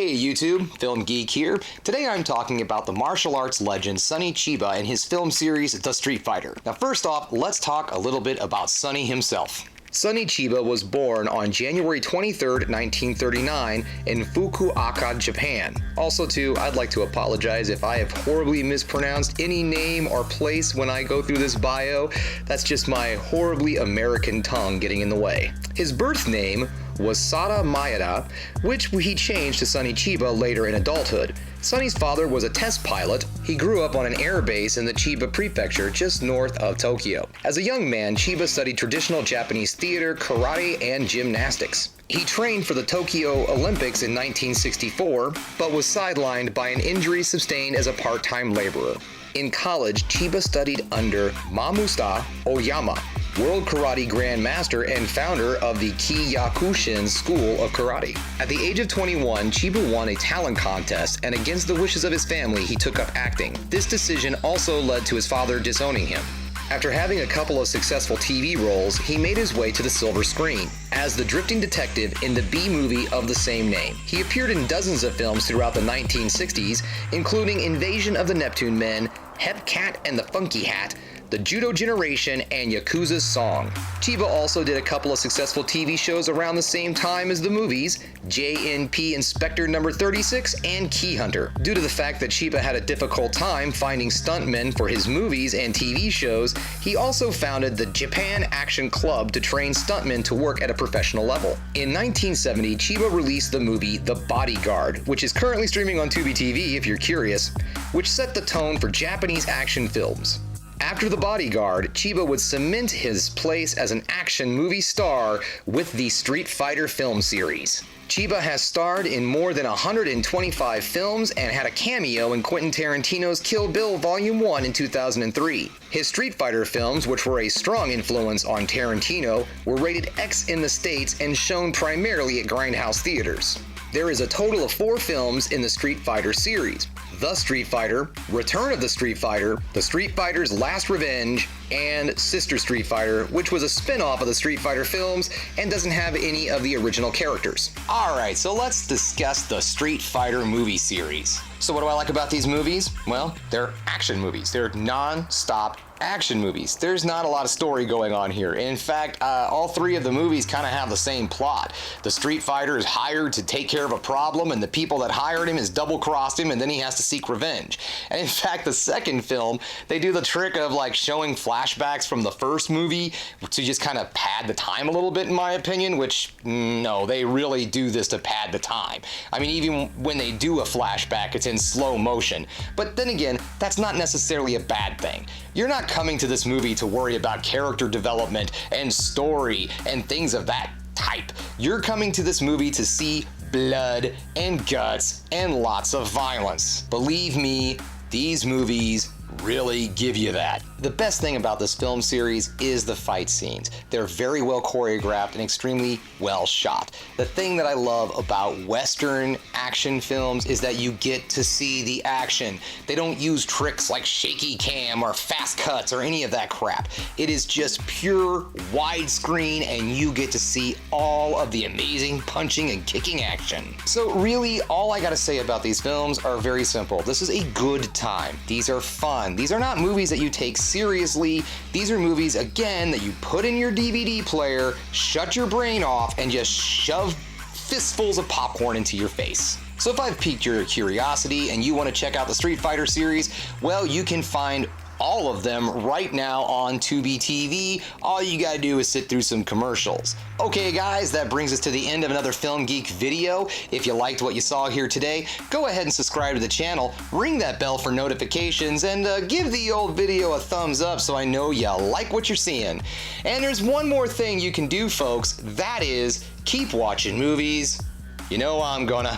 Hey YouTube, Film Geek here. Today I'm talking about the martial arts legend Sonny Chiba and his film series The Street Fighter. Now first off, let's talk a little bit about Sonny himself. Sonny Chiba was born on January 23, 1939 in Fukuoka, Japan. Also too, I'd like to apologize if I have horribly mispronounced any name or place when I go through this bio. That's just my horribly American tongue getting in the way. His birth name was Sada Maeda, which he changed to Sonny Chiba later in adulthood. Sonny's father was a test pilot. He grew up on an air base in the Chiba Prefecture just north of Tokyo. As a young man, Chiba studied traditional Japanese theater, karate, and gymnastics. He trained for the Tokyo Olympics in 1964, but was sidelined by an injury sustained as a part-time laborer. In college, Chiba studied under Mamusta Oyama, World Karate Grandmaster and founder of the Kyokushin School of Karate. At the age of 21, Chiba won a talent contest, and against the wishes of his family, he took up acting. This decision also led to his father disowning him. After having a couple of successful TV roles, he made his way to the silver screen as the drifting detective in the B-movie of the same name. He appeared in dozens of films throughout the 1960s, including Invasion of the Neptune Men, Hepcat and the Funky Hat, The Judo Generation, and Yakuza's Song. Chiba also did a couple of successful TV shows around the same time as the movies, JNP Inspector No. 36 and Key Hunter. Due to the fact that Chiba had a difficult time finding stuntmen for his movies and TV shows, he also founded the Japan Action Club to train stuntmen to work at a professional level. In 1970, Chiba released the movie The Bodyguard, which is currently streaming on Tubi TV if you're curious, which set the tone for Japanese action films. After The Bodyguard, Chiba would cement his place as an action movie star with the Street Fighter film series. Chiba has starred in more than 125 films and had a cameo in Quentin Tarantino's Kill Bill Volume 1 in 2003. His Street Fighter films, which were a strong influence on Tarantino, were rated X in the States and shown primarily at Grindhouse theaters. There is a total of 4 films in the Street Fighter series: The Street Fighter, Return of the Street Fighter, The Street Fighter's Last Revenge, and Sister Street Fighter, which was a spin-off of the Street Fighter films and doesn't have any of the original characters. Alright, so let's discuss the Street Fighter movie series. So what do I like about these movies? Well, they're action movies. They're non-stop action movies. There's not a lot of story going on here. In fact, all 3 of the movies kind of have the same plot. The Street Fighter is hired to take care of a problem, and the people that hired him is double-crossed him, and then he has to seek revenge. And in fact, the second film, they do the trick of like showing flashbacks from the first movie to just kind of pad the time a little bit, in my opinion, which, no, they really do this to pad the time. I mean, even when they do a flashback, it's in slow motion. But then again, that's not necessarily a bad thing. You're not coming to this movie to worry about character development and story and things of that type. You're coming to this movie to see blood and guts and lots of violence. Believe me, these movies really give you that. The best thing about this film series is the fight scenes. They're very well choreographed and extremely well shot. The thing that I love about Western action films is that you get to see the action. They don't use tricks like shaky cam or fast cuts or any of that crap. It is just pure widescreen, and you get to see all of the amazing punching and kicking action. So really, all I gotta say about these films are very simple. This is a good time. These are fun. These are not movies that you take seriously. These are movies, again, that you put in your DVD player, shut your brain off, and just shove fistfuls of popcorn into your face. So if I've piqued your curiosity and you want to check out the Street Fighter series, well, you can find all of them right now on Tubi TV. All you gotta do is sit through some commercials. Okay guys, that brings us to the end of another Film Geek video. If you liked what you saw here today, go ahead and subscribe to the channel, ring that bell for notifications, and give the old video a thumbs up so I know you like what you're seeing. And there's one more thing you can do, folks. That is, keep watching movies. You know I'm gonna.